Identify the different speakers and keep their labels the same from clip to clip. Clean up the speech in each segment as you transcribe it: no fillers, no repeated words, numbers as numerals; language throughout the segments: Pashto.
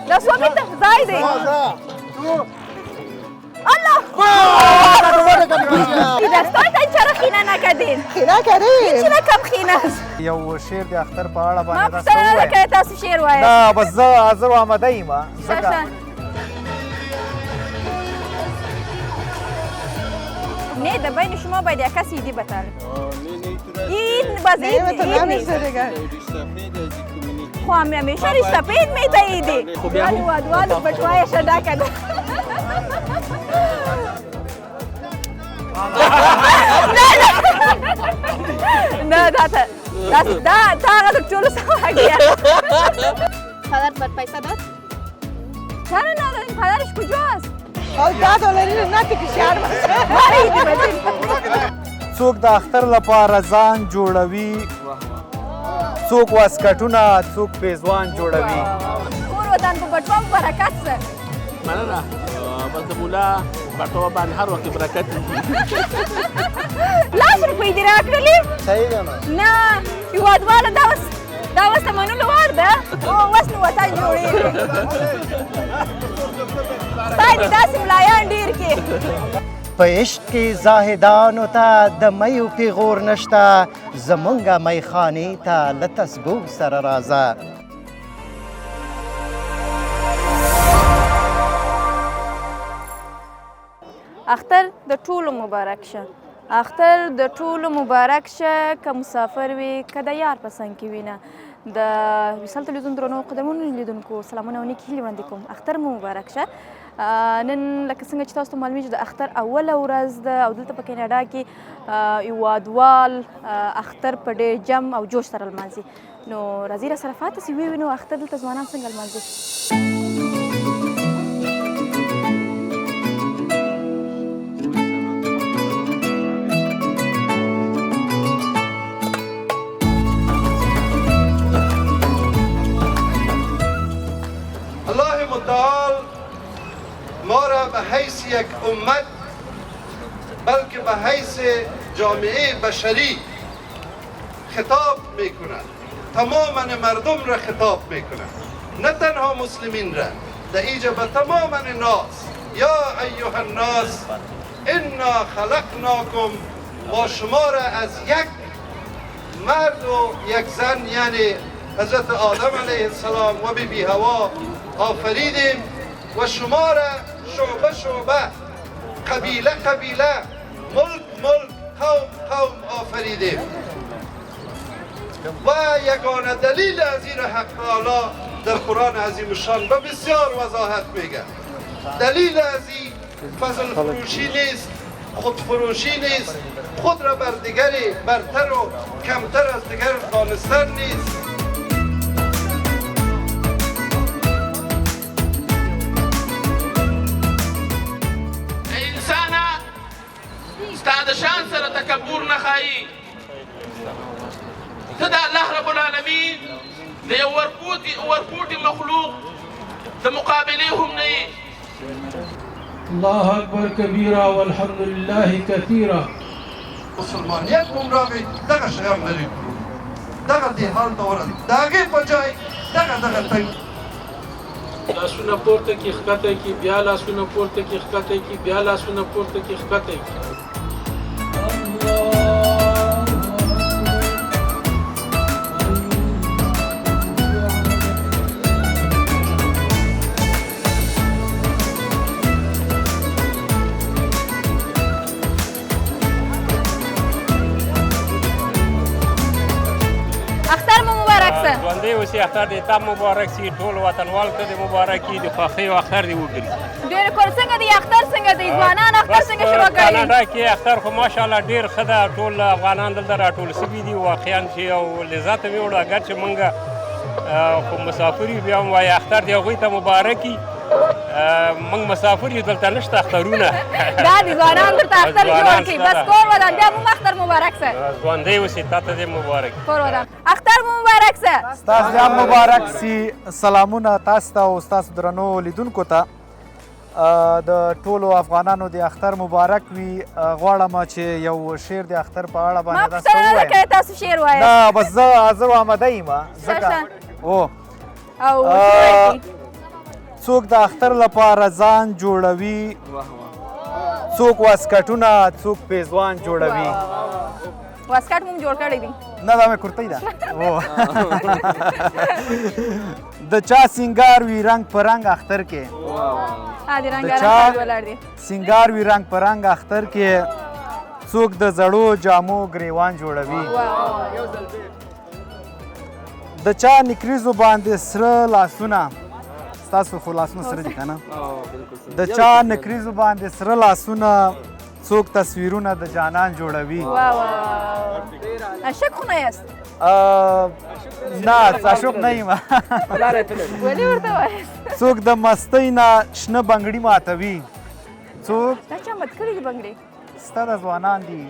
Speaker 1: لاسو بیت ځای دی الله دستای تا چرا خینه نکردین؟
Speaker 2: خینه کردین؟
Speaker 1: چرا کم خینه است؟
Speaker 3: یو شعر د اختر په اړه
Speaker 1: ما
Speaker 3: باندې
Speaker 1: پوښتنه نه ده کړې تاسو شعر وایاست.
Speaker 3: نه بس زه حاضر آماده یم ځکه
Speaker 1: نه د بین شما باید یک کسی ایدی بتره اید باز اید نیست خو هم همیشه ریش سپید میده ایدی ولی وادوالو بچوایش دا کنه نه دا تا هغه د ټولو سوا گیا
Speaker 4: پدر بر پیسه داد؟
Speaker 1: چرا نداریم پدرش کجاست؟
Speaker 2: $10 نه ته کې شهر
Speaker 3: څوک د اختر لپاره ځان جوړوي څوک واسکټونه څوک پیزوان جوړوي
Speaker 1: کور ودان په بټوه برکت سره
Speaker 5: مننه بس د مولا بټوه باندې هر وخت برکت
Speaker 1: لاس روپۍ دې راکړلې
Speaker 3: صحیح ده نو
Speaker 1: نه هېوادواله دا اوس د منلو وړ ده اوس نو وطن جوړېږي ستا دې داسې ملایان ډېر کې
Speaker 6: په عشق کې زاهدانو ته د میو کې غور نشته زمونږه میخانې ته له تسبو سره راځه
Speaker 1: اختر د ټولو مبارک شه اختر د ټولو مبارک شه که مسافر وي که د یار په څنګ کې وي نه د وصال تلویزیون درنو قدرمنو لیدونکو سلامونه او نیکې هیلې وړاندې کوم اختر مو مبارک شه نن لکه څنګه چې تاسو ته معلومیږي د اختر اوله ورځ ده او دلته په کیناډا کې هېوادوال اختر په ډېر جم او جوش سره لمانځي نو راځئ راسره پاتې سئ ووینو اختر دلته ځوانان څنګه لمانځي
Speaker 7: الله متعال ما را به حیث یک امت بلکه به حیث جامعه بشری خطاب می کند تماما مردم را خطاب می کند نه تنها مسلمین را در اینجا به تماما ناس یا ایها الناس انا خلقناکم ما شما را از یک مرد و یک زن یعنی حضرت آدم علیه السلام و بیبی حوا آفریدیم و شما را شعبه شعبه قبیله قبیله ملک ملک قوم قوم آفریدیم و یگانه دلیل از این حق تعالی در قرآن عظیم شان به بسیار وضاحت میگه دلیل از این فضل فروشی نیست خودفروشی نیست خود را بر دیگری برتر و کمتر از دیگر دانستن نیست
Speaker 5: ستا د شان سره تکبر نه ښایي ته د الله رب العالمین د یو ورپوټي مخلوق د مقابلې هم نه یې
Speaker 8: الله اکبر کبیرا والحمد لله کثیرا
Speaker 7: مسلمانیت گمراهی دغه شیان لري دغه دې حال ته ورسېد د هغې په جای دغه تنګ
Speaker 8: لاسونه پورته کې ښکته کې بیا لاسونه پورته کې ښکته کې بیا لاسونه پورته کې ښکته کې ژوندی اوسې اختر دې تا مبارک سي ټول وطنوالو ته دې مبارک وي د خوښۍ اختر دې وګړي
Speaker 1: ډېر کور څنګه دی اختر څنګه دی ځوانان اختر څنګه شروع کوي
Speaker 8: کاناډا کې اختر خو ماشاءالله ډېر ښه ده ټول افغانان دلته راټول سوي دي واقعا چې یو لذت مې وړو اګر چې موږ خو مسافر یو بیا هم وایي اختر دې هغوی ته مبارک وي موږ مسافر یو دلته نشته اخترونه
Speaker 1: دا دي ځوانان درته اختر جوړ کړي بس کور ودان بیا مو اختر مبارک سه
Speaker 8: ژوندی اوسې تا ته دې مبارک
Speaker 1: کور ودان اختر مو مبارک سه
Speaker 3: ستاسو هم مبارک سي سلامونه تاسو ته او ستاسو درنو لیدونکو ته د ټولو افغانانو د اختر مبارک وي غواړم چې یو شعر د اختر په اړه باندې
Speaker 1: ما پوښتنه نه ده کړې تاسو شعر وایاست
Speaker 3: نه بس زه حاضر و آماده یم ځکه او
Speaker 1: او څه کوي؟
Speaker 3: څوک د اختر لپاره ځان جوړوي، څوک واسکټونه، څوک پیزوان جوړوي.
Speaker 1: واسکټ مو جوړ کړی دی؟
Speaker 3: نه دا مې کرتۍ ده. د چا سینګار وي رنګ په رنګ اختر کې،
Speaker 1: د رنګارنګ ولاړ دی.
Speaker 3: سینګار وي رنګ په رنګ اختر کې، څوک د زړو جامو ګریوان جوړوي. د چا نکریزو باندې سره لاسونه، ستاسو خو لاسونه سره دي که نه؟ د چا نکریزو باندې سره لاسونه، څوک تصویرونه د جانان جوړوي.
Speaker 1: عاشق خو نه یاست؟
Speaker 3: نه عاشق نه یم.
Speaker 1: ولې ورته وایاست؟
Speaker 3: څوک د مستۍ نه شنه بنګړي ماتوي. څوک؟
Speaker 1: دا چا مات کړي دي بنګړي؟
Speaker 3: ستا د ځوانان دي،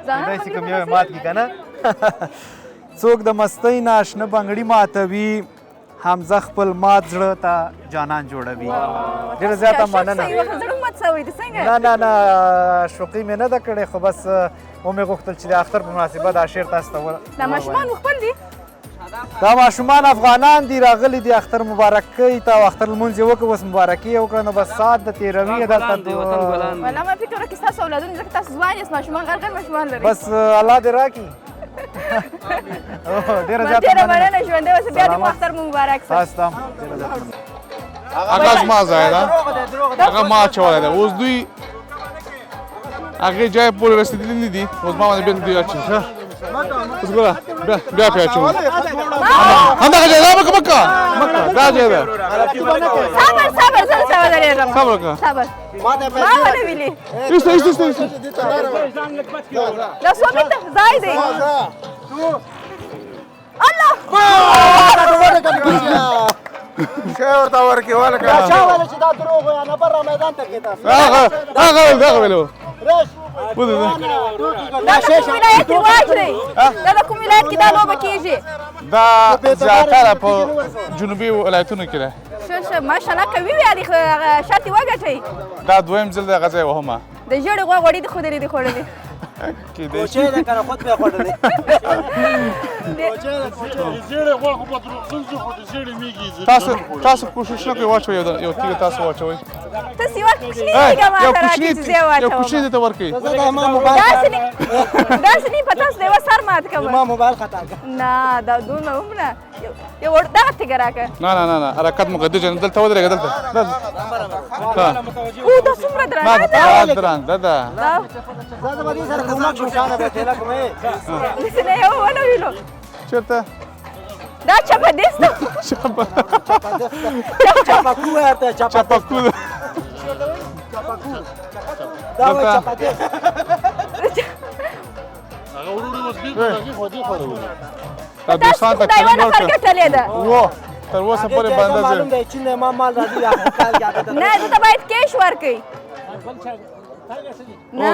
Speaker 1: ځوانان
Speaker 3: کیدای شي کوم یو یې مات کړي که نه. څوک د مستۍ نه شنه بنګړي ماتوي، حمزه خپل مات زړه ته جانان جوړوي. ډېره زیاته مننه.
Speaker 1: زړه مات شوی دی څنګه؟
Speaker 3: نه نه نه شوقي مې نه ده کړې، خو بس ومې غوښتل چې د اختر په مناسبت دا شعر تاسو ته
Speaker 1: دا ماشومان مو خپل دي؟
Speaker 3: دا ماشومان افغانان دي، راغلي دي اختر مبارکۍ ته او اختر لمونځ یې وکړ، اوس مبارکي یې وکړه، نو بس ساعت د تېروي دلته.
Speaker 1: والله ما فکر کې ستاسو اولادونه ځکه تاسو ځوان یاست، ماشومان غټ ماشومان لري.
Speaker 3: بس الله دې راکړي. ډېره زیاته
Speaker 1: ډېره مننه ژوندی اوسه، بیا دې مو اختر مو مبارک شه.
Speaker 3: تاسو ته هم ډېره زیاته مننه.
Speaker 9: هغه زما ځای ده، هغه ما اچولی ده. اوس دوی هغې ځای پورې رسېدلي نه دي، اوس ما باندې بیا دوی اچوي. اوس ګوره بیا پرې اچوو. همدغه ځای ده، مکه دا ځای ده.
Speaker 1: صبر صبر زه صبر درېږم.
Speaker 9: صبر وکړه.
Speaker 1: صبر ما ونه ویلي.
Speaker 9: ایسته ایسته ایسته.
Speaker 1: لاسو مې ته ځای دی. الله
Speaker 9: ښه ورته ورکړې ولکه.
Speaker 6: چا ویل چې دا دروغ وایه؟ نه بره میدان ته کښې تاسو.
Speaker 9: هغه ویلو.
Speaker 1: دا د کوم ولایت رواج دی؟ دا د کوم ولایت کې دا لوبه کېږي؟
Speaker 9: دا زیاتره په جنوبي ولایتونو کې ده.
Speaker 1: ښه ماشاءالله قوي وي، هغې شرط یې وګټئ.
Speaker 9: دا دویم ځل دی هغه ځای وهمه.
Speaker 1: د ژېړې غوا غوړي دې خودرې دې خوړلې.
Speaker 9: کېدای شي.
Speaker 6: کوچۍ ده که نه خود به یې خوړلې.
Speaker 9: تاسو کوشش نه کوئ واچوئ، یو تیږه تاسو واچوئ.
Speaker 1: تاسې یوه کوچنۍ تیږه ما ته راکړئ چې زه یې واچوم.
Speaker 9: یو کوچنۍ درته ورکوي.
Speaker 1: داسې نه په تاسو د یوه سر مات کوم.
Speaker 6: ما موبایل خطا کړ.
Speaker 1: نه دا دومره هم نه، یو دغه تیږه راکړه.
Speaker 9: نه حرکت مو کوه، دلته ودرېږه دلته.
Speaker 1: او دا څومره درانه ده؟
Speaker 9: دا درانده ده.
Speaker 6: زه به دې سره کومک شم، شانه به ټېله کوم یې.
Speaker 1: داسې نه یې ونه ویلو.
Speaker 9: چېرته؟
Speaker 1: دا چپدیس ده.
Speaker 6: چپکو وایه ورته،
Speaker 9: چپکو ده.
Speaker 6: دا وایي چپدیس.
Speaker 9: دا دوستان ته
Speaker 1: دا یوه نفر ګټلې ده.
Speaker 9: تر اوسه پورې بنده
Speaker 6: معلوم دی چین ما مال راځي یا کال کې.
Speaker 1: نه ده ته باید کیش ورکړئ.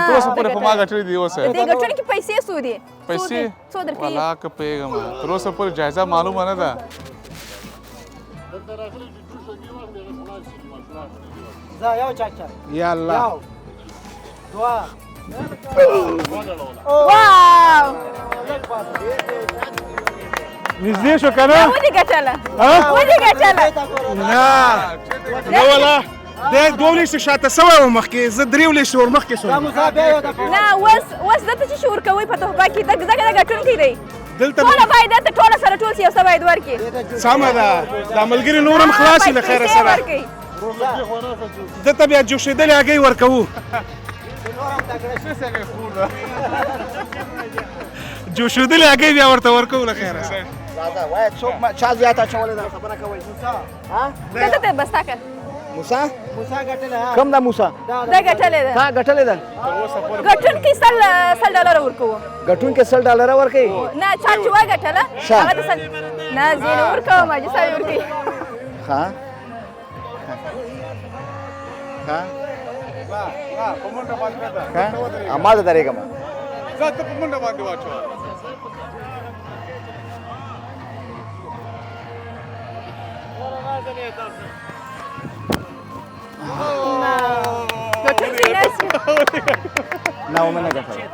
Speaker 9: تر اوسه پورې په ما ګټلې دي. اوس
Speaker 1: د دې ګټونې کې پیسې څو دي؟
Speaker 9: پیسې
Speaker 1: څو درکوي؟
Speaker 9: والله که پوهېږم، تر اوسه پورې جایزه معلومه نه ده.
Speaker 6: زه یو چاچا.
Speaker 9: یا الله.
Speaker 6: یو دوه.
Speaker 1: واو
Speaker 3: نږدې شو که نه؟
Speaker 1: ودې ګټله ودې ګټله.
Speaker 3: نه والله دی 2 لیسټه شاته سوی وم مخکې، زه 3 لیسټه ورمخکې شوم.
Speaker 1: نه اوس دلته څه شي ورکوئ په تحفه کې؟ ځکه دا ګټونکی دی.
Speaker 3: دلته
Speaker 1: ټوله باید دلته ټوله سره ټول سي، یو څه باید ورکړي.
Speaker 3: سمه ده، دا ملګري نور هم خلاص وي له خیره سره. دلته بیا جوشېدلې هګۍ ورکوو. جوشېدلې هګۍ بیا ورته ورکوو له خیره سره.
Speaker 6: وایه څوک چا زیات اچولی ده خبره کوئ.
Speaker 1: دلته ته بس تا کړ.
Speaker 6: موسی ګټلی. کوم ده موسی؟
Speaker 1: دا ګټلې ده.
Speaker 6: تا ګټلې ده.
Speaker 1: ګټونکي $100 ورکوو.
Speaker 6: ګټونکي $100 ورکوي؟
Speaker 1: نه چا چې وګټله هغه ته نه ځینې ورکوم، حاجي صاحب ورکوي.
Speaker 6: ښه ما ته درېږم.
Speaker 9: زه ته په منډه باندې واچوه.
Speaker 6: نه ومه نه ګټله.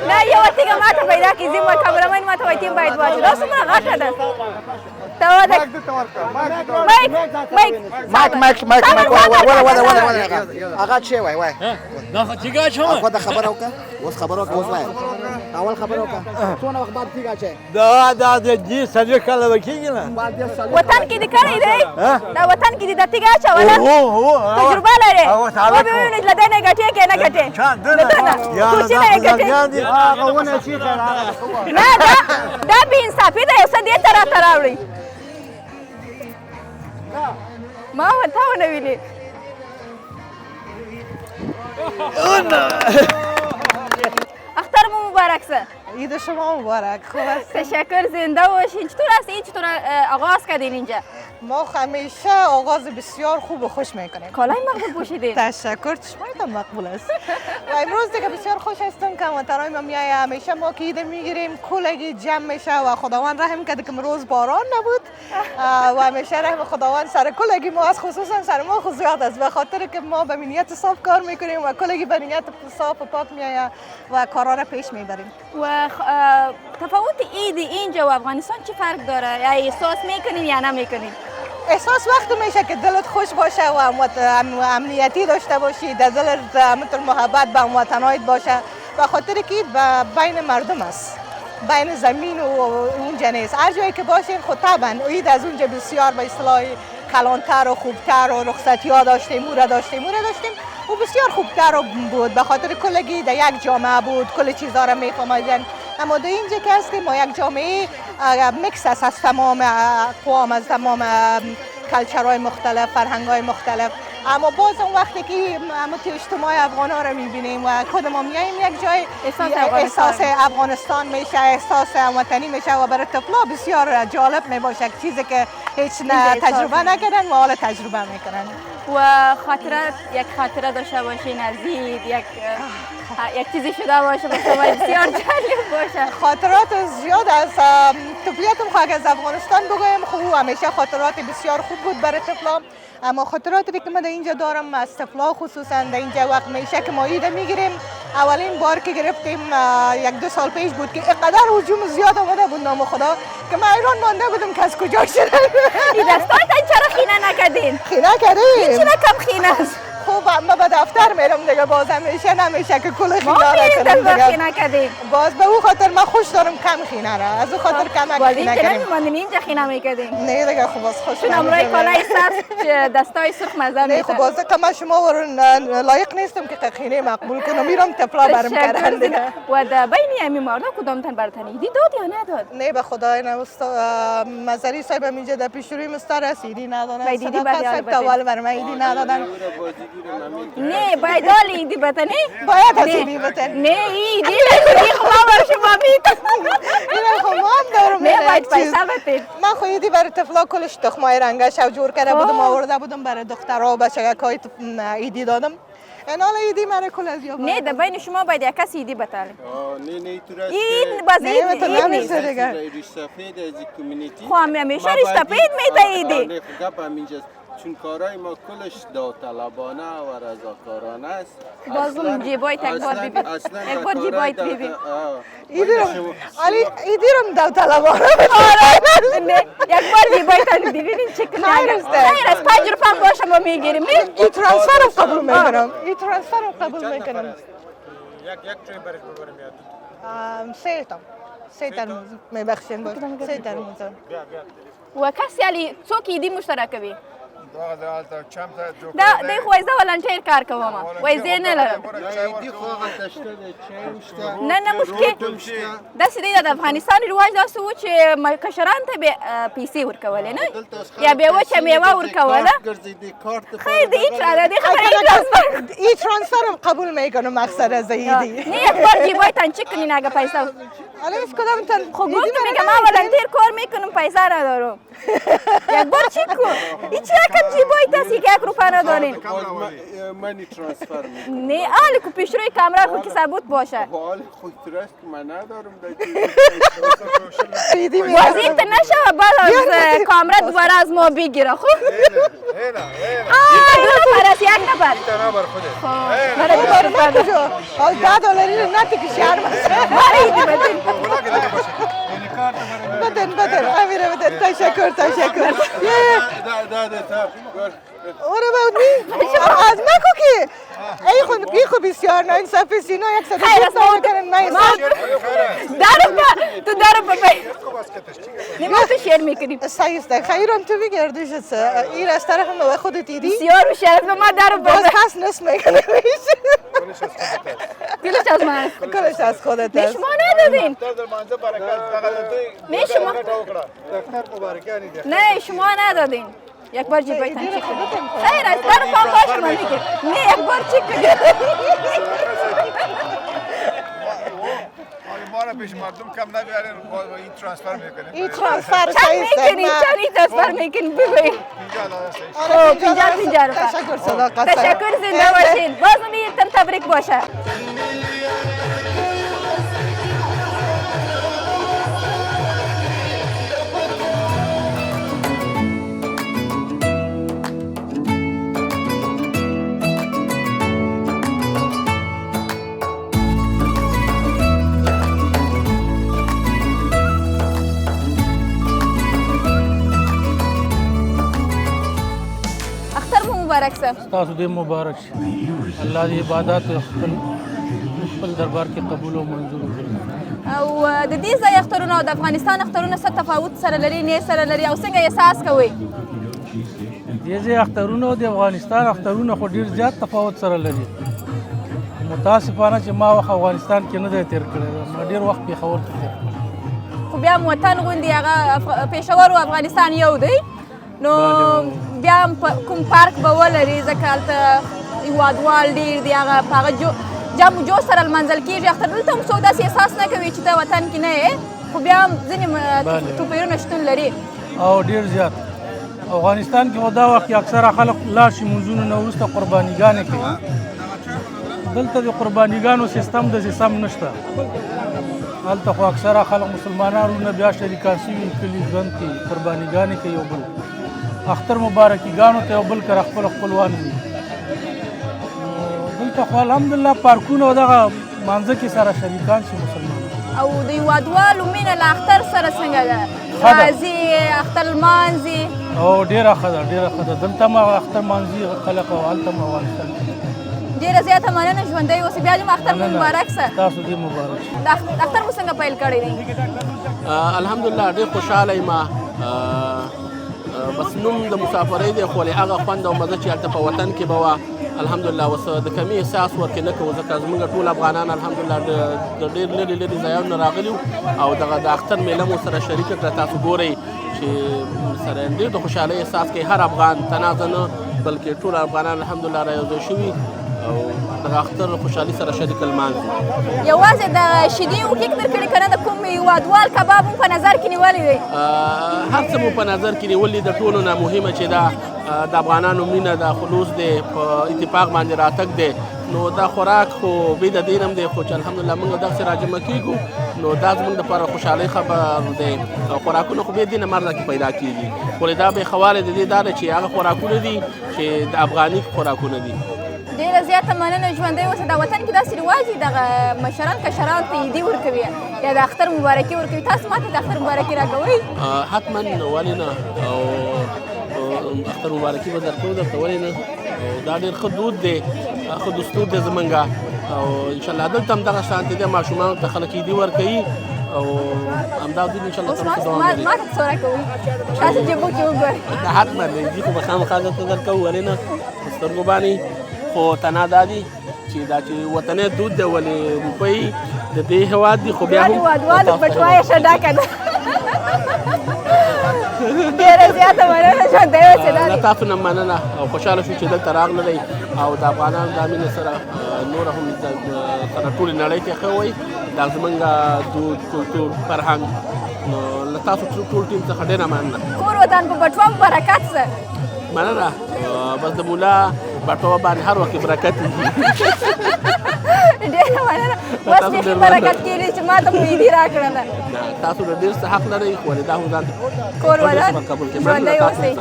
Speaker 1: نه یوه تیږه ما ته پیدا کړي، زه کامرمن ما ته وایي تیم باید واچوي. دا څومره غټه ده. سوادك مایک
Speaker 6: هغه چی وای وای
Speaker 10: دا تیګه چوم
Speaker 6: خو دا خبر اوکه اوس خبر اوکه اوس وای اول خبر اوکه څونه وخت بعد تیګه چي
Speaker 10: دا دې سړی کله وکیږي نه
Speaker 1: وطن کې دې کړی دی دا وطن کې دې د تیګه اچوله تجربه لري وبوینې لدې نه ګټې کې نه ګټې کوچی نه ګټې
Speaker 6: هغه ونه شي
Speaker 1: نه دا بې انصافي ده یو څه دې ته راته راوړئ ما ورته ونه ویلې اختر مو مبارک سه
Speaker 2: عید شما مبارک. خوب است؟
Speaker 1: تشکر، زنده باشین. چطور هستی؟ چطور آغاز کردین اینجا؟
Speaker 2: ما همیشه آغاز بسیار خوب و خوش میکنیم.
Speaker 1: کالای مقبول پوشیدین.
Speaker 2: تشکر، چشمایتان مقبول است. و امروز دیگه بسیار خوش هستم که هموطنای ما میای. همیشه ما که عید میگیریم کلگی جمع میشه و خداوند رحم کرده که امروز باران نبود و همیشه رحم خداوند سر کلگی ما از، خصوصا سر ما زیاد است، به خاطر که ما به نیت صاف کار میکنیم و کلگی به نیت صاف و پاک میای و کارا را پیش میبریم.
Speaker 1: و تفاوت عید اینجا و افغانستان چه فرق داره؟ یا احساس میکنین یا نمیکنین؟
Speaker 2: احساس وقتی میشه که دلت خوش باشه و امنیتی داشته باشی، در دلت مثل محبت به هموطنایت باشه، به خاطر که عید بین مردم است، بین زمین و اونجا نیست. هر جایی که باشین خود طبعا عید از اونجا بسیار به اصطلاح کلانتر و خوبتر و رخصتی ها داشتیم، موره داشتیم و بسیار خوبتر بود، به خاطر کلگی در یک جامعه بود، کل چیزها را میفهمیدن. اما در اینجا که هستیم ما یک جامعه میکس است از تمام اقوام، از تمام کلچرهای مختلف، فرهنگ‌های مختلف. اما باز اون وقتی که اجتماع افغان‌ها رو می‌بینیم و خودمون میایم یک جای احساس افغانستان میشه، احساس هموطنی میشه و برای طفلا بسیار جالب میباشه، چیزی که هیچ تجربه نکردن و حالا تجربه میکنن.
Speaker 1: و یک خاطره داشته باشین از عید، یک چیزی شده باشه بسیار جالب باشه.
Speaker 2: خاطرات زیاد از طفولیتم خواهد از افغانستان بگویم، خوب همیشه خاطرات بسیار خوب بود برای طفلا. اما خاطراتی که من در اینجا دارم از طفلا، خصوصا در اینجا وقت میشه که ما عید میگیریم، اولین بار که گرفتیم یک دو سال پیش بود که اینقدر هجوم زیاد آمده بود نام خدا که من ایران مانده بودم که از کجا شده.
Speaker 1: این دستایتان چرا خینه نکردین؟
Speaker 2: خینه کردیم.
Speaker 1: چرا کم خینه است؟
Speaker 2: خوب ما به دفتر میرم دیگه، باز همیشه نمیشه که کل خینه را
Speaker 1: کنم خینه کردیم.
Speaker 2: باز به او خاطر من خوش دارم کم خینه را، از او خاطر کم خینه کردیم.
Speaker 1: نمیماندیم اینجا خینه میکردیم.
Speaker 2: نه دیگه خوب است، خوش.
Speaker 1: چون امروی کالای سبز دستای سرخ مزه میشه.
Speaker 2: نه خوب است که من شما لایق نیستم که خینه مقبول کنم، میرم طفلا برم کردن دیگه.
Speaker 1: و در بین همین ماردا کدام تن براتون ایدی داد یا نداد؟
Speaker 2: نه به خدای نه، مزاری صاحب اینجا در پیش روی مستر ایدی ندادن. صداقت صاحب تاول بر من ایدی ندادن.
Speaker 1: نه باید دال ایدی بتنی؟
Speaker 2: باید از ایدی بتنی.
Speaker 1: نه ایدی خدا بر شما میتن.
Speaker 2: اینه خب ما هم دارم.
Speaker 1: نه باید پیسه بتید.
Speaker 2: من خو ایدی برای طفلا کلش تخمای رنگش و جور کرده بودم، آورده بودم برای دخترها و بچگکای ایدی دادم. این حالا ایدی من کل از یا
Speaker 1: نه در بین شما باید یک کسی ایدی بتاله.
Speaker 11: نه تو راست.
Speaker 1: این باز اید نیست
Speaker 2: دیگه.
Speaker 11: ریش سفید از کمیونیتی.
Speaker 1: خو همیشه ریش سفید میده ایدی.
Speaker 11: نه گپ همینجاست. چون کارهای ما کلش داوطلبانه و رضاکارانه است.
Speaker 1: باز جیبای یک بار ببین. یک بار جیبای ببین.
Speaker 2: ایدی رم داوطلبانه.
Speaker 1: نه یک بار جیبای تن ببینین چه کنه. خیر است 5 روپیه باشه ما میگیریم.
Speaker 2: این ترانسفر رو قبول میکنم. این ترانسفر رو قبول میکنم.
Speaker 10: یک تری برش ببرم.
Speaker 2: سه ترمز میبخشین باش. سه ترمز.
Speaker 1: و کسی علی څوک ایدی مشترک وي؟
Speaker 10: دا
Speaker 1: دی خو زه ولنټیر کار کوم، وای زه نه لرم. نه نه مشکل داسې دی د افغانستان رواج داسې و چې کشران ته به پیسې ورکولې نه یا به وچه میوه ورکوله. خیر دی دی خبره
Speaker 2: این ترانسفر هم قبول میکنم مقصد از ایدی.
Speaker 1: نه یک بار جیبای تن چک کنین اگه پیسه.
Speaker 2: حالا هیچ کدام تن
Speaker 1: خب گفتم میگم من ولنتیر کار میکنم پیسه ندارم. یک بار چک کن. هیچ رقم جیبای تاسی که 1 روپیه ندارین.
Speaker 11: منی ترانسفر میکنم.
Speaker 1: نه آلی که پیش روی کامرا خود که ثبوت باشه.
Speaker 11: حال خود ترست من ندارم
Speaker 1: وزید نشه بعد از کامرا دوباره از ما بگیره. خب دو نفر است، یک نفر.
Speaker 2: حال $10 نتی که شهر
Speaker 1: ماره ایدی بدین.
Speaker 2: بدن امیر بدن تشکر اوره بودی از نکو که ای خود بسیار ناانصافی سینا یک صدا نکنن
Speaker 1: دارم تو دارم نیما تو شیر میکنیم
Speaker 2: صحیح است خیرم تو بگردش این از طرف ما خودت دیدی
Speaker 1: بسیار بشرف ما دارم
Speaker 2: باز پس نصف میکنه
Speaker 1: کلش از من
Speaker 2: کلش از خودت است
Speaker 1: شما ندادین نه شما نه شما ندادین یک بار جیبایتان چک کنید خیر است دارم پام باش من میگه نه یک بار چک کنید
Speaker 9: ما را پیش مردم کم نبیارین این ترانسفر میکنیم
Speaker 2: این ترانسفر
Speaker 1: چند میکنید چند این ترانسفر میکنید بگوید اینجا
Speaker 2: تشکر صداقت
Speaker 1: تشکر زنده باشین باز امیدتان تبریک باشه مبارک صاحب
Speaker 12: تاسو دې مبارک شي الله دې عبادت خپل دربار کې قبول او منظور کړي
Speaker 1: او د دې ځای اخترونه او د افغانستان اخترونه څه تفاوت سره لري نه سره لري او څنګه احساس کوئ
Speaker 12: دې ځای اخترونه او د افغانستان اخترونه خو ډېر زیات تفاوت سره لري متاسفانه چې ما وخت افغانستان کې نه دی تیر کړی ما ډېر وخت پېښور کې تیر کړی
Speaker 1: خو بیا وطن غوندې هغه پېښور او افغانستان یو دی نو بیا کوم پارک به ولري ځکه هلته هېوادوال ډېر دي هغه په هغه جام و جوش سره لمانځل کېږي اختر دلته هم څوک داسې احساس نه کوي چې ته وطن کې نه یې خو بیا هم ځینې توپیرونه شتون لري
Speaker 12: او ډېر زیات افغانستان کې خو دا وخت کې اکثره خلک لاړ شي لمونځونو نه وروسته قربانیګانې کوي دلته د قربانیګانو سیستم د سیستم نشته هلته خو اکثره خلک مسلمانان ورونه بیا شریکان شوي کلي ژوند کې قربانیګانې کوي یو بل اختر مبارکیګانو ته یو بل کره خپل خپلوان وي دلته خو الحمدلله پارکونه او دغه مانځه کې سره شریکان شي مسلمانان
Speaker 1: او د هېوادوالو مینه له اختر سره څنګه ده راځي اختر لمانځي
Speaker 12: او ډېره ښه ده ډېره ښه ده دلته هم اختر مانځي خلک او هلته هم افغانستان کې
Speaker 1: ډېره زیاته مننه ژوندی اوسئ بیا دې اختر مو مبارک سه
Speaker 12: تاسو دې مبارک
Speaker 1: د اختر مو څنګه پیل کړی دی
Speaker 13: الحمدلله ډېر خوشحاله یم بس نوم د مسافرۍ دی خو هغه خوند او مزه چې هلته په وطن کې به وه الحمدلله اوس د کمي احساس ورکې نه کوو ځکه زموږ ټول افغانان الحمدلله د ډېر لرې لرې ځایونو نه راغلي او دغه د اختر میله مو سره شریکه کړه تاسو ګورئ چې سره ډېر د خوشحالۍ احساس کوي هر افغان تنازه نه بلکې ټول افغانان الحمدلله را یو ځای شوي او دغه اختر خوشحالي سره شریک لمانځي
Speaker 1: یوازې د شیدې او کیک درکړي که نه د کوم هېوادوال کباب هم په نظر کې نیولی دی
Speaker 13: هر څه مو په نظر کې نیولي د ټولو نه مهمه چې دا د افغانانو مینه د خلوص دی په اتفاق باندې راتګ دی نو دا خوراک خو بې د دین هم دی خو چې الحمدلله موږ دغسې راجمع کېږو نو دا زموږ دپاره خوشحالۍ خبر دی خوراکونه خو بې دینه مرزه کې پیدا کېږي خو دا بېخواله د دې دا ده چې هغه خوراکونه دي چې د افغاني خوراکونه دي
Speaker 1: ډېره زیاته مننه ژوندی اوسه دا وطن کې داسې رواج دي دغه مشران کشران ته عیدي ورکوي یا د اختر مبارکي ورکوي تاسو ماته د اختر مبارکي راکوئ
Speaker 13: حتما ولې نه او اختر مبارکي به درکوو درته ولې نه دا ډېر ښه دود دی ښه دستور دی زمونږ او انشاءالله دلته هم دغه شانتې دی ماشومانو ته خلک عیدي ورکوي او همدا دود انشاءالله تر اوسه دوام لري
Speaker 1: ما ته څه راکوئ تاسو جیبو کې وګورئ
Speaker 13: حتما عیدي خو به خامخا درته درکوو ولې نه په سترګو باندې خو تنا دا دي چې دا چې وطني دود دی ولې روپۍ د دې هېواد دي خو بیا هم
Speaker 1: هېوادوالو بټوایه ښه ډکه ده ډېره زیاته مننه ژوندی اوسې
Speaker 13: له تاسو نه مننه او خوشحاله شو چې دلته راغللی او د افغانانو د مینې سره نور هم سره ټولې نړۍ کې ښه وایي دا زمونږ دود کلتور فرهنګ نو له تاسو ټول ټیم څخه ډېره مننه
Speaker 1: کور وطن په بټوا برکت سه
Speaker 13: مننه بس د مولا بټوه باندې هر وخت برکت
Speaker 1: ډېره مننه بس بیخي برکت کېږي چې ما ته مو عیدي راکړله
Speaker 13: تاسو ډېر څه حق لرئ خو ولې دا هم ځان
Speaker 1: کور ودان ژوندی اوسئ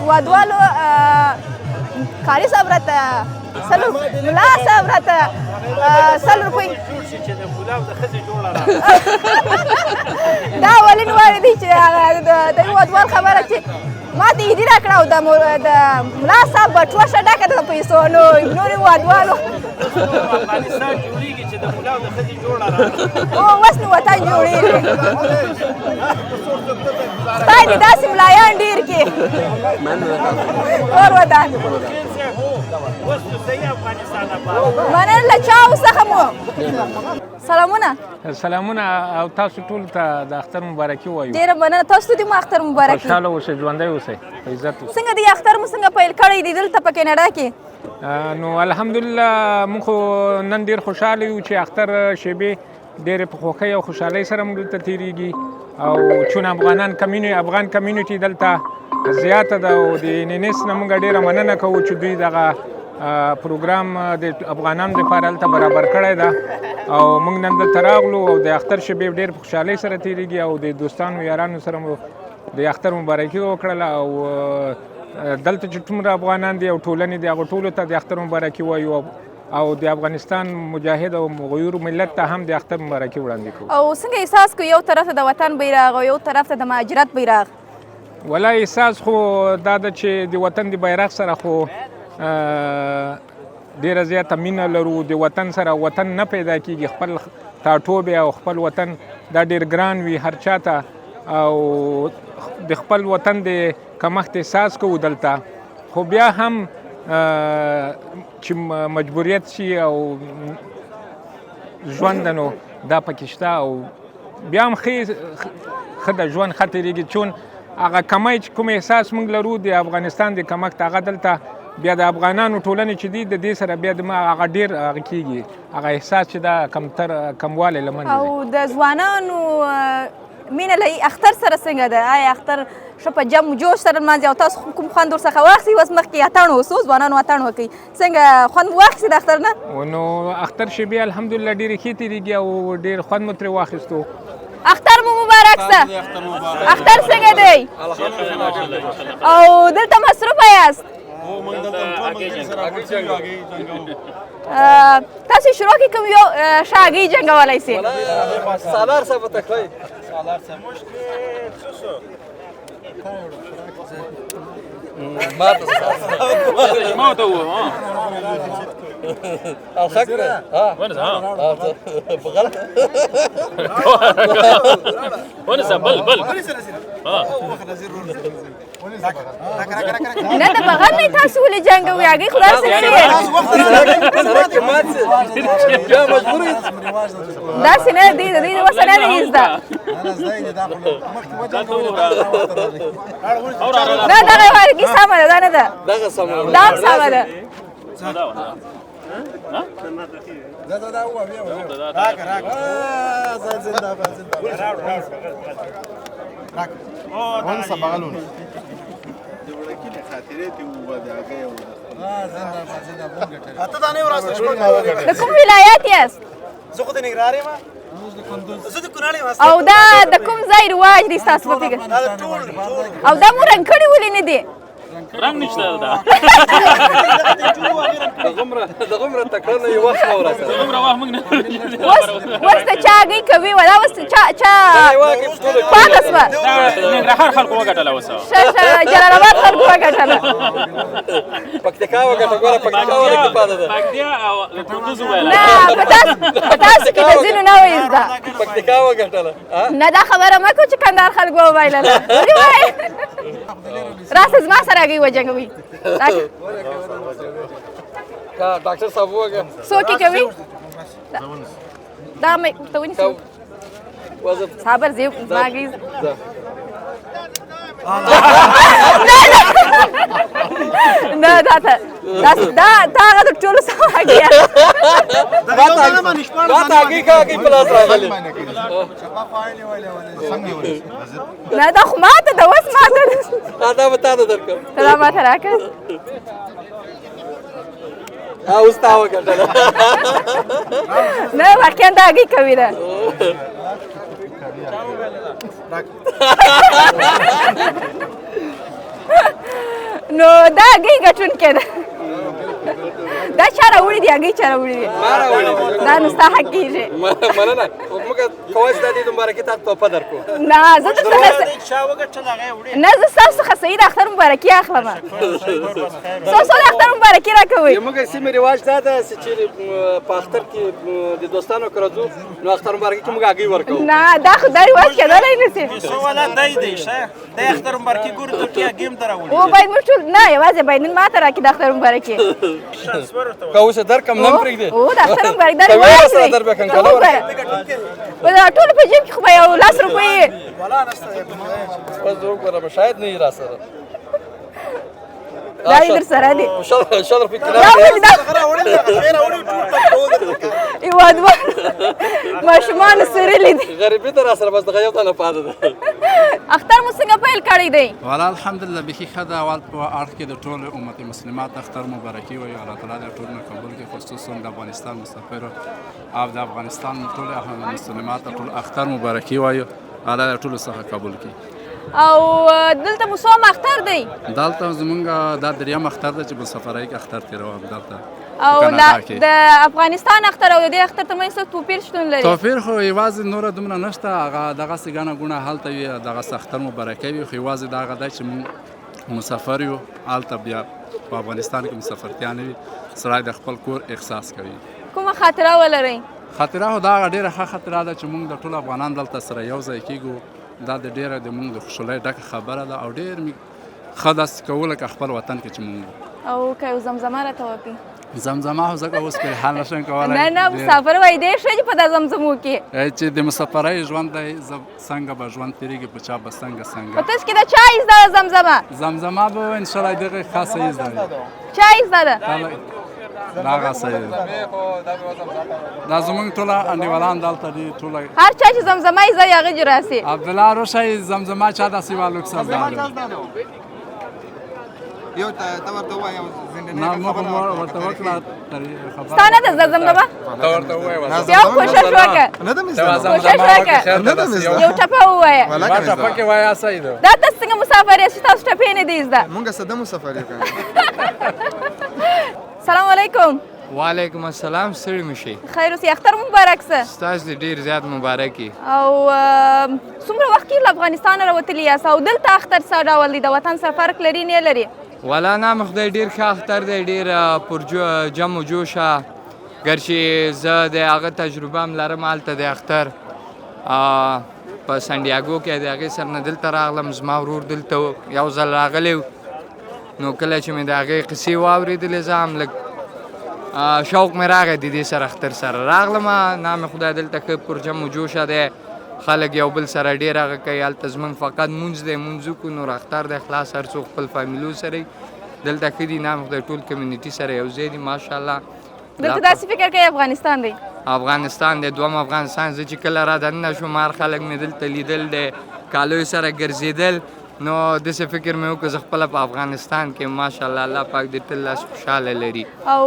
Speaker 1: هېوادوالو قاري صاحب راته سلو ملا صاحب راته 100 روپۍ دا ولې نوارې دي چې د یو ودوال خبره چې ما ته یې دي راکړه او د ملا صاحب به ټوشه ډکه ده د پیسو نو نورې ودوالو او اوس نو وطن جوړېږي خدای دې داسې ملایان ډېر کړي ټول وطن مننه له چاو څخه مو سلامونه
Speaker 14: سلامونه او تاسو ټول ته د اختر مبارکي وایو
Speaker 1: ډېره مننه تاسو ته مو اختر مبارک
Speaker 14: خوشحاله اوسئ ژوندی اوسئ په عزت اوسئ
Speaker 1: څنګه دی اختر مو څنګه پیل کړی دی دلته په کینیډا کې
Speaker 14: نو الحمدلله موږ خو نن ډېر خوشحاله یو چې اختر شیبې ډېرې په خوښۍ او خوشحالۍ سره موږ دلته تېرېږي او چون افغان کمیونټي دلته زیاته ده او د NNS نه موږ ډېره مننه کوو چې دوی دغه پروګرام د افغانانو دپاره هلته برابر کړی ده او موږ نن دلته راغلو او د اختر شیبې ډېر په خوشحالۍ سره تېرېږي او د دوستانو یارانو سره مو د اختر مبارکي وکړله او دلته چې څومره افغانان دي او ټولنې دي هغو ټولو ته د اختر مبارکي وایو او د افغانستان مجاهد او غیور ملت ته هم د اختر مبارکي وړاندې کوو
Speaker 1: او څنګه احساس کوو یو طرف ته د وطن بیرغ او یو طرف ته د مهاجرت بیرغ
Speaker 14: ولا احساس خو دا ده چې د وطن د بیرغ سره خو ډېره زیاته مینه لرو د وطن سره وطن نه پیدا کېږي خپل ټاټوبې او خپل وطن دا ډېر ګران وي هر چاته او د خپل وطن د کمښت احساس کوو دلته خو بیا هم چې مجبوریت شي او ژوند نو دا پکې شته او بیا هم ښه د ژوند ښه تېرېږي چون هغه کمی چې کوم احساس موږ لرو د افغانستان د کمښت هغه دلته بیا د افغانانو ټولنې چې دي د دې سره بیا هغه ډېر هغه کېږي هغه احساس چې دا کموالی له منځه
Speaker 1: او د ځوانانو مینه له اختر سره څنګه ده آیا اختر ښه په جم جوش سره لمانځي او تاسو کوم خوند ورڅخه واخلئ اوس مخکې اتڼ اوسو ځوانانو اتڼ وکړئ څنګه خوند واخیستې د اختر نه
Speaker 14: نو اختر شیبې الحمدلله ډېرې ښې تېرېږي او ډېر خوند مو ترې واخیستو
Speaker 1: اختر مو مبارک شه اختر څنګه دی او دلته مصروفه یاست تاسو شروع کې کوم یو ښه هګۍ جنګولی سئ
Speaker 10: سالار صاحب ته کړئ سالار صاحب
Speaker 15: ما ته وو
Speaker 10: الخكره
Speaker 15: وانا بغلط وانا بل
Speaker 1: نه د بغل نه تاسو ولې جنګوئ هګۍ خو داسې نه داسې نه دی د دې وسه نه دی زده نه دغه هګۍ سمه ده دا نه ده
Speaker 10: دغه سمه
Speaker 1: دا هم سمه ده
Speaker 10: دا هو بیا راکه زنده باد راکه اون سبغلون
Speaker 11: دولکینه خاطرې ته وداګه یو
Speaker 10: زنده باد اته دا نه وراسته شپږ
Speaker 1: د کوم ولایت یاست
Speaker 10: زه خو د نګران یم زه د کونړ یم
Speaker 1: او دا د کوم ځای رواج دی ستاسو په فکر او دا مو رنګ کړي ولې نه دی
Speaker 15: رنګ نشته دا
Speaker 10: دغمره تکرنه یو وخت ورسره
Speaker 15: دغمره وخت موږ نه
Speaker 1: اوس د چا هګۍ کوي ولا اوس چا پاته شوه
Speaker 15: ننګرهار خلکو وګټله اوس
Speaker 1: جلال آباد خلکو وګټله
Speaker 10: پکتیکا وګټه ګوره پکتیکا ولې کې پاته ده
Speaker 15: پکتیا او کندوز وویله
Speaker 1: نه په تاسو کې د ځینو نه وایي زده
Speaker 10: پکتیکا وګټله
Speaker 1: نه دا خبره مه کوه چې کندهار خلک وبایلله ولې وایې راسه زما سره هګۍ وجنګوي
Speaker 10: ډاکټر صاحب وګه
Speaker 1: څوک یې کوي دا مې ته ونیسه صابر زه زما هګۍ نه دا هغه د ټولو سمه هګۍ
Speaker 10: ما ته هګۍ کاږي په لاس راغلې
Speaker 1: نه دا خو ماته ده اوس ماته ده
Speaker 10: دا به تا ته درکړم
Speaker 1: ته دا ماته راکړه
Speaker 10: اوس تا وګټله
Speaker 1: نه واقعا دا هګۍ کوي ده نو دا هګۍ ګټونکې ده دا چا راوړي دي هګۍ چا راوړي دي دا نو ستا حق کېږي
Speaker 10: مننه موږ کولی شو دا دې مبارکي تا ته تحفه درکړو
Speaker 1: نه زه درڅخه نه زه ستاسو څخه صحیح د اختر مبارکي اخلم ستاسو د اختر مبارکي راکوئ
Speaker 10: زموږ سیمې رواج دا ده چې په اختر کې د دوستانو کره ځو نو اختر مبارکي کې موږ هګۍ ورکوو
Speaker 1: نه دا خو دا رواج کېدلی نه شي
Speaker 16: د اختر مبارکي ګورو ته کې هګۍ هم ته راوړي
Speaker 1: او باید موږ ټول نه یوازې باید نن ماته راکړي د اختر مبارکي
Speaker 10: که اوس یې درکړم نه م پرېږدې
Speaker 1: او د اختر مبارک دا رواج دی ټولو په جیب کې خو به یو 10 روپۍ
Speaker 10: بس وګورم شاید نه وي را سره
Speaker 1: دا یې در سره دي
Speaker 10: شل روپۍ
Speaker 1: هېوادوال ماشومانو سورلي دي
Speaker 10: غریبي ته را سره بس دغه یو تنه پاتې ده
Speaker 1: اختر مو څنګه پیل کړی دی
Speaker 17: والا الحمدلله بیخي ښه ده اول په اړخ کې د ټولو امت مسلمات اختر مبارکي وایو الله تعالی د ټولو نه قبول کړي خصوصا د افغانستان مسافرو او د افغانستان ټول مسلمات ټول اختر مبارکي وایو الله د ټولو څخه قبول کړي
Speaker 1: او دلته مو څوم اختر دی
Speaker 17: دلته زمونږ دا دریم اختر ده چې په سفرۍ کې اختر تېروم دلته
Speaker 1: او د افغانستان اختر او د دې اختر ترمنځ څه توپیر شتون لري
Speaker 17: توپیر خو یوازې نوره دومره نشته هغه دغسې ګڼه ګوڼه هلته وي دغسې اختر مبارکه وي خو یوازې دا هغه دی چې موږ مسافر یو هلته بیا په افغانستان کې مسافرتیا نه وي سړی د خپل کور احساس کوي
Speaker 1: کومه خاطره ولرئ
Speaker 17: خاطره خو دا هغه ډېره ښه خاطره ده چې موږ د ټولو افغانان دلته سره یو ځای کېږو دا د ډېره د موږ د خوشحالۍ ډکه خبره ده او ډېر مې ښه داسې کوو لکه خپل وطن کې چې موږ
Speaker 1: او که یو زمزمه راته وکړي
Speaker 17: زمزمه خو ځکه اوس پرې حال نشم کولی
Speaker 1: نه نه مسافر وایي ډېر ښه چې په دا زمزمو کې
Speaker 17: چې د مسافرۍ ژوند دی څنګه به ژوند تېرېږي په چا به څنګه
Speaker 1: په تاسو کې د چا ایزده ده زمزمه
Speaker 17: زمزمه به انشاءالله دغه خاصه ایزده وي
Speaker 1: چا ایزده ده
Speaker 17: دا هغه صحیح ده دا زموږ ټوله انډیوالان دلته دي ټوله
Speaker 1: هر چا چې زمزمه ایزده وي هغه جې راسي
Speaker 17: عبدالله روشی زمزمه چا داسې یوه لوکس زده
Speaker 18: یو ته ورته ووایه
Speaker 17: نه موږ ورته وکړه
Speaker 1: ستا نه ده زده زمزمه
Speaker 17: ته ورته ووایه
Speaker 1: بیا کوشش وکړه
Speaker 18: نه ده مې زده
Speaker 1: کوشش وکړه یو ټپه ووایه
Speaker 17: ټپه کې وایه صحیح ده
Speaker 1: دا تاسو څنګه مسافر یاست چې تاسو ټپې نه دي زده
Speaker 18: مونږ ساده مسافر یو
Speaker 1: سلام علیکم
Speaker 19: وعلیکم السلام ستړي مه شئ
Speaker 1: خیر اوسې اختر مبارک شه
Speaker 19: ستاسو دې ډېر زیات مبارک وي
Speaker 1: او څومره وخت کې له افغانستانه راوتلي یاست او دلته اختر څه ډول دی د وطن سره فرق لري نه لري
Speaker 19: والا نام خدای ډېر ښه اختر دی ډېر پر جم و جوشه ګرچې زه د هغه تجربه هم لرم هلته د اختر په سانډیاګو کې د هغې سره نه دلته راغلم زما ورور دلته یو ځل راغلی نو کله چې مې د هغې قصې واورېدلې زه هم لږ شوق مې راغی د دې سره اختر سره راغلم نام خدای دلته ښه پر جم و جوشه دی خلک یو بل سره ډېر هغه کوي هلته زموږ فقط مونځ دی مونځ وکړو نور اختر دی خلاص هر څوک خپل فامیلو سره یي دلته ښه دي نام خدای ټول کمیونټي سره یو ځای دي ماشاءالله
Speaker 1: دلته داسې فکر کوي افغانستان دی
Speaker 19: افغانستان دی دویم افغانستان زه چې کله را دننه شوم هر خلک مې دلته لیدل دی کالیو سره ګرځېدل نو داسې فکر مې وکړ زه خپله په افغانستان کې ماشاءالله الله پاک دې تل لاس خوشحاله لري
Speaker 1: او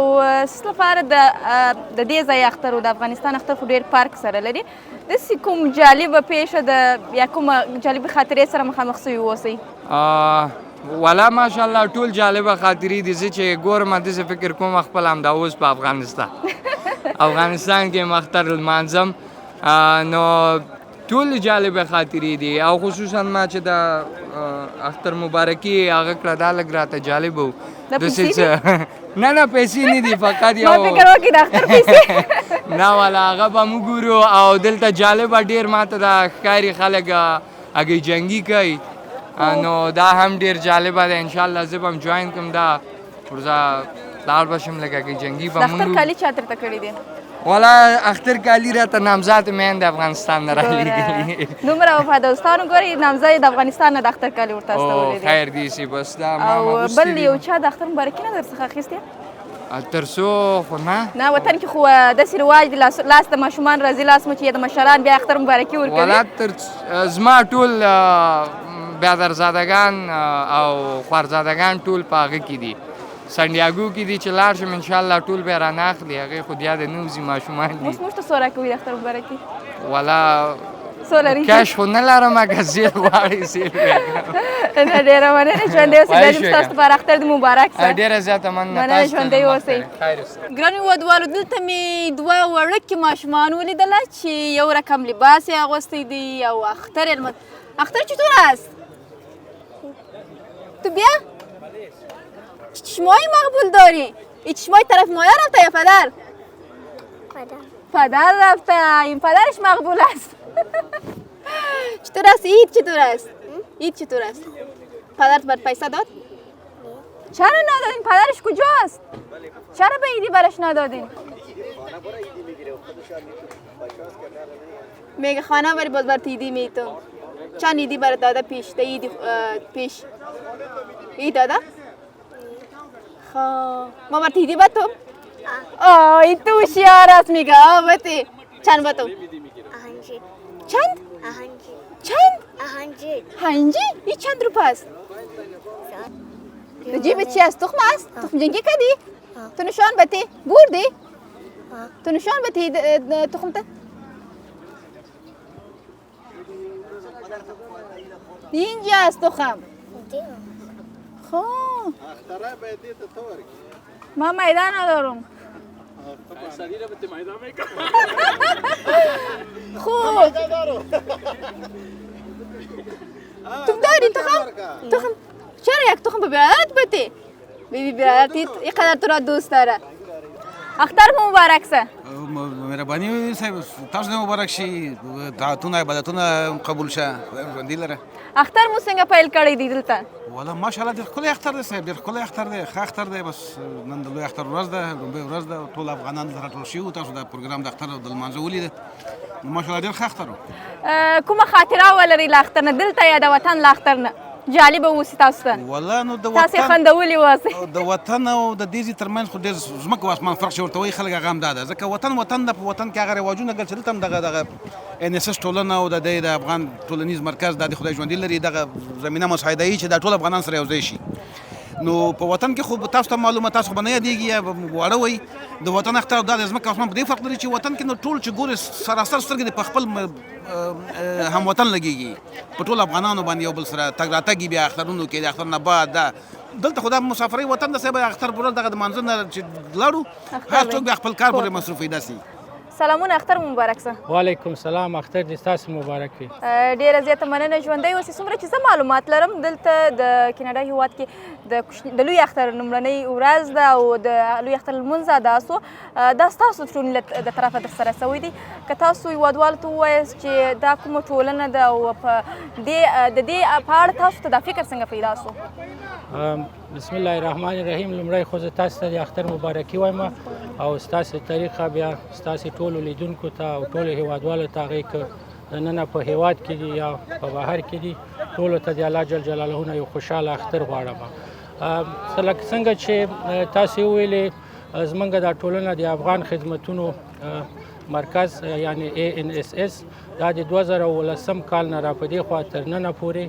Speaker 1: ستاسو لپاره د دې ځای اختر او د افغانستان اختر خو ډېر فرق سره لري داسې کوم جالبه پیښه ده یا کومه جالبه خاطرې سره مخامخ سوي اوسئ
Speaker 19: والا ماشاءالله ټول جالبه خاطرې دي زه چې ګورم داسې فکر کوم خپل همدا اوس په افغانستان افغانستان کې م اختر لمانځم نو ټول جالبه خاطرې دي او خصوصا ما چې د اختر مبارکي هغه کړه دا لږ راته جالب و نه نه پیسې نه دي فقط یو
Speaker 1: ما فکر وکړي د اختر پیسې
Speaker 19: نه والا هغه به موږ ګورو او دلته جالبه ډېر ماته د ښکاري خلک هګۍ جنګي کوي نو دا هم ډېر جالبه ده انشاءالله زه به هم جوین کړم دا ورځه لاړ به شم لږ هګۍ جنګي به
Speaker 1: د اختر کالي چا درته کړي دي
Speaker 19: والا اختر کالي راته نامزاد میندې افغانستان نه رالیږلي
Speaker 1: دومره وفادارستانو ګورې نامزد د افغانستان نه د اختر کالي ورته استولي دي
Speaker 19: خیر دي سي بس دا
Speaker 1: او بل یو چا د اختر مبارکي نه درڅخه اخیستې
Speaker 19: تر څو خو نه
Speaker 1: وطن کې خو داسې رواج دی لاس د ماشومان راځي لاس مو چې د مشران بیا اختر مبارکي ورکوي
Speaker 19: والا زما ټول بیادرزادګان او خوارزادګان ټول په هغه کې دي سانډیاګو کې دي چې لاړ شم انشاءالله ټول به را نه اخلي هغې خو بیا د نوځي ماشومان دي
Speaker 1: اوس موږ ته څو راکوي د اختر مبارکي
Speaker 19: والا
Speaker 1: څو لري؟
Speaker 19: کاش خو نه لرم اگه زیر غواړي زیر
Speaker 1: نه ډېره مننه ژوندی اوسئ دا زموږ ستاسو لپاره اختر دې مبارک شه.
Speaker 19: ډېره زیاته
Speaker 1: مننه ژوندی اوسئ. ګرانو هیوادوالو دلته مې دوه وړکي ماشومان ولیدله چې یو رقم لباس یې اغوستی دی او اختر یې اختر چطور است؟ تو بیا؟ چشمایی مقبول داری؟ این چشمای طرف مایه رفته یا پدر؟ پدر رفته. این پدرش مقبول است. چطور است؟ عید چطور است؟ عید چطور است؟ پدرت بر پیسه داد؟ چرا ندادین؟ پدرش کجاست؟ چرا به عیدی برش ندادین؟ میگه خانه بری باز بر عیدی میتون. چند عیدی برات داده پیش؟ ده عیدی پیش عید داده؟ ما بر عیدی بتم؟ این تو هوشیار است میگه بتی. چند بتم؟ چند؟ چند؟ هنجی؟ این چند روپه است؟ تو جیبت چی است؟ تخم است؟ تخم جنگی کدی؟ تو نشان بتی؟ بردی؟ تو نشان بتی تخم تا؟ اینجا است تخم. خب ما میدان ندارم. خوب تو داری تخم؟ تخم چرا یک تخم به برادرت بتی؟ بیبی برادرت اینقدر تو را دوست داره. اختر مبارک سه.
Speaker 20: مهرباني صاحب تاسو ته مبارک شي دعوتونه عبادتونه قبول شه ژوندي لره.
Speaker 1: اختر مو څنګه پیل کړی دی دلته؟
Speaker 20: والله ماشاءالله ډېر ښکلی اختر دی صاحب ډېر ښکلی اختر دی ښه اختر دی بس نن د لوی اختر ورځ ده لومړۍ ورځ ده ټول افغانان دلته راټول شوي وو تاسو دا پروګرام د اختر د لمانځه ولیده نو ماشاءالله ډېر ښه اختر و.
Speaker 1: کومه خاطره ولرئ له اختر نه دلته یا د وطن له اختر نه؟ جالبه اوسي تاسو ته؟
Speaker 20: والله نو د
Speaker 1: تاسې خندولي اوسئ.
Speaker 20: د وطن او د دې ځای ترمنځ خو ډېر ځمکه او اسمان فرق چې ورته وایي خلک هغه همدا ده ځکه وطن ده په وطن کې هغه رواجونه ګل چې دلته هم دغه NSS ټولنه او د دې د افغان ټولنیز مرکز دا د خدای ژوندي لري دغه زمینه مساعده یي چې دا ټول افغانان سره یو ځای شي. نو په وطن کې خو تاسو ته معلومه تاسو خو به نه یادېږي یا واړه وئ د وطن اختر دا د ځمکه اسمان په دې فرق لري چې وطن کې نو ټول چې ګورې سراسر سترګې د په خپل هموطن لګېږي په ټول افغانانو باندې یو بل سره تګ راتګ بیا اخترونو کې د اختر نه بعد دا دلته خو دا مسافرۍ وطن ده صاحب اختر پر ورځ دغه د مانځه نه چې لاړو هر څوک بیا خپل کار پورې مصروف وي داسې.
Speaker 1: سلامونه اختر مبارک سه.
Speaker 12: وعلیکم سلام اختر دې ستاسو مبارک وي.
Speaker 1: ډېره زیاته مننه ژوندی اوسئ. څومره چې زه معلومات لرم دلته د کاناډا هېواد کې د لوی اختر لومړنۍ ورځ ده او د لوی اختر لمونځ ادا سو دا ستاسو ټولنې د طرفه ترسره سوی دی. که تاسو هېوادوالو ته ووایاست چې دا کومه ټولنه ده او په د دې په اړه تاسو ته دا فکر څنګه پیدا سو؟
Speaker 12: بسم الله الرحمن الرحیم. لومړی خو زه تاسو ته د اختر مبارکي وایم او ستاسو طریقه بیا ستاسو ټولو لیدونکو ته او ټولو هیوادوالو ته هغې که دننه په هیواد کې دي یا په بهر کې دي ټولو ته د الله جل جلاله نه یو خوشحاله اختر غواړم. لکه څنګه چې تاسو وویلې زموږ دا ټولنه د افغان خدمتونو مرکز یعنی ANSS دا د 2018 کال نه را په دې خوا تر ننه پورې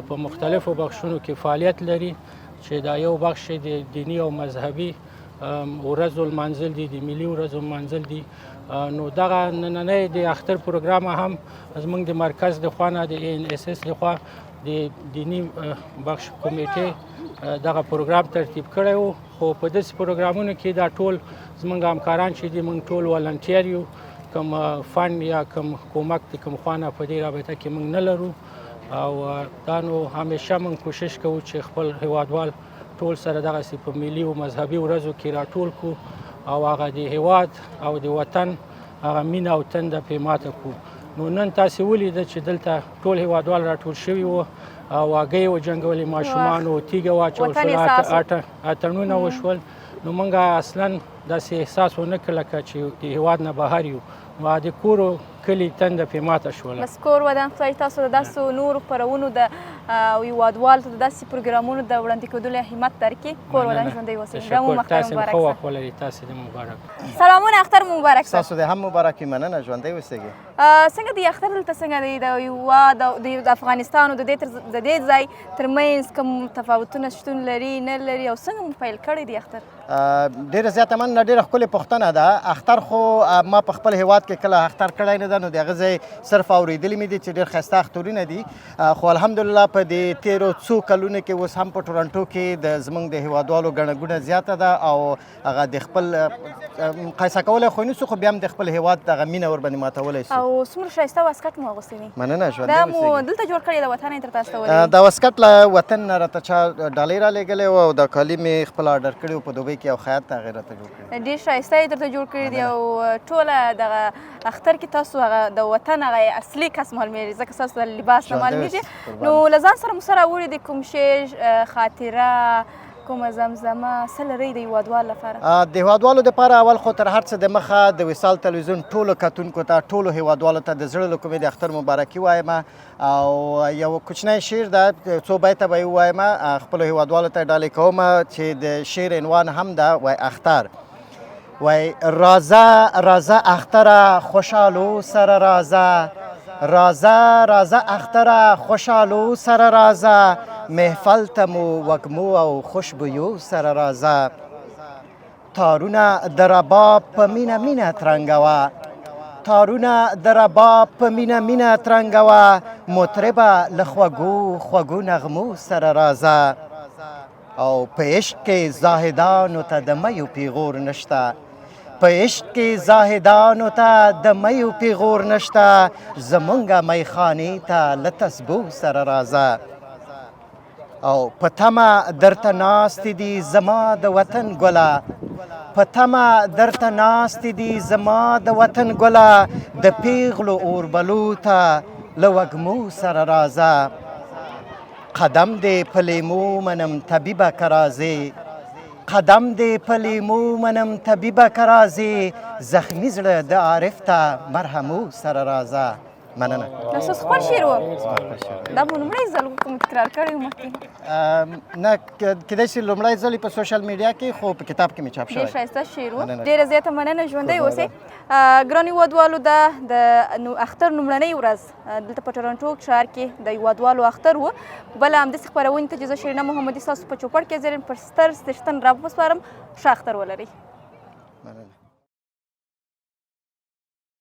Speaker 12: په مختلفو بخشونو کې فعالیت لري چې دا یو بخش د دینی او مذهبي ورځو لمانځل دي د ملي ورځو لمانځل دي. نو دغه نننی د اختر پروګرام هم زموږ د مرکز د خوا نه د ANSS لخوا د دینی بخش کمیټې دغه پروګرام ترتیب کړی و خو په داسې پروګرامونو کې دا ټول زموږ همکاران چې دي موږ ټول والنټیر یو کوم فنډ یا کوم کومک د کوم خوا نه په دې رابطه کې موږ نه لرو او دا نو همیشه موږ کوشش کوو چې خپل هیوادوال ټول سره دغسې په ملي او مذهبي ورځو کې راټول کړو او هغه د هیواد او د وطن هغه مینه او تنده پرې ماته کړو. نو نن تاسې ولیده چې دلته ټول هیوادوال راټول شوي وو او هګۍ وجنګولې ماشومانو تیږه واچول شوه اتڼونه وشول. نو موږ اصلا داسې احساس ونه کړ لکه چې د هیواد نه بهر یو نو د کورو کلي تنده پرې ماته شوله.
Speaker 1: بس کور ودان خدای تاسو د داسې نورو خپرونو د او هیوادوالو ته د داسې پروګرامونو د وړاندې کېدلو همت درکړي. کور ودان ژوندی اوسئ. بیا مو اختر مبارک شه.
Speaker 16: ولري تاسې د مبارک.
Speaker 1: سلامونه اختر مبارک شه.
Speaker 6: تاسو د هم مبارکي مننه ژوندی اوسئ.
Speaker 1: څنګه دی اختر دلته څنګه دی د هیواد د افغانستان او د دې ځای ترمنځ کوم تفاوتونه شتون لري نه لري او څنګه مو پیل کړی دی اختر؟
Speaker 6: ډېره زیاته مننه. ډېره ښکلې پوښتنه ده. اختر خو ما په خپل هیواد کې کله اختر کړی نه ده، نو د هغه ځای صرف اورېدلي مې دي چې ډېر ښایسته اخترونه دي. خو الحمدلله په دې تېرو څو کلونو کې اوس هم په ټورنټو کې د زموږ د هیوادوالو ګڼه ګوڼه زیاته ده او هغه د خپل قیصه کولی خو نسو، خو بیا هم د خپل هیواد دغه مینه ورباندې ماتولی سو.
Speaker 1: او څومره ښایسته واسکټ مو اغوستی دی.
Speaker 6: مننه ژوندی
Speaker 1: دا
Speaker 6: اوسئ.
Speaker 1: مو دلته جوړ کړی د وطن یې تر تاسو ته ولري؟
Speaker 6: دا واسکټ له وطن نه راته چا ډالۍ رالیږلی وه او دا کالي مې خپل آرډر کړي وو په دوبۍ کې او خیاط ته هغې راته جوړ کړي.
Speaker 1: ډېر ښایسته یې درته جوړ کړي دي او ټوله دغه اختر کې تاسو هغه د وطن هغه اصلي کس معلومېږي، ځکه ستاسو د لباس نه معلومېږي. نو له ځان سره مو سره وړي دي کوم شی خاطره، کومه زمزمه څه لرئ د هیوادوالو لپاره؟
Speaker 6: د هیوادوالو دپاره اول خو تر هر څه دمخه د وصال تلویزیون ټولو کتونکو ته، ټولو هیوادوالو ته د زړه له کومې د اختر مبارکي وایم او یو کوچنی شعر ده، څو بیته به یې ووایم. خپلو هیوادوالو ته ډالۍ کوم چې د شعر عنوان هم ده، وای اختر. وای رازه رازه اختره خوشحالو سره رازه، رازه رازه اختره خوشحالو سره رازه، محفل ته مو وږمو او خوشبویو سره رازه. تارونه د رباب په مینه مینه ترنګوه، تارونه د رباب په مینه مینه ترنګوه، مطربه له خوږو خوږو نغمو سره رازه. او په عشق کې زاهدانو ته د میو پیغور نشته، په عشق کې زاهدانو ته د میو پیغور نشته، زمونږه میخانې ته له تسبو سره رازه. او په تمه درته ناستې دي زما د وطن ګله، په تمه درته ناستې دي زما د وطن ګله، د پیغلو اوربلو ته له وږمو سره رازه. قدم دې په لیمو منم طبیبه که راځې، قدم دې په لیمو منم طبیبه که راځې، زخمي زړه د عارف ته مرهمو سره رازه. مننه.
Speaker 1: دا ستاسو خپل شعر و؟ دا مو لومړی ځل کوم تکرار کړی و مخکې؟
Speaker 6: نه، کیدای شي لومړی ځل په سوشل میډیا کې، خو په کتاب کې مې چاپ شوی.
Speaker 1: ډېر ښایسته شعر و. ډېره زیاته مننه. ژوندی اوسئ. ګرانو هیوادوالو، د اختر لومړنۍ ورځ دلته په ټورنټو ښار کې د هیوادوالو اختر و. بله همداسې خپرونې ته چې زه شیرینه محمدي ستاسو په چوپړ کې زرین پر ستر څښتن را وسپارم. ښه اختر ولرئ.
Speaker 6: مننه.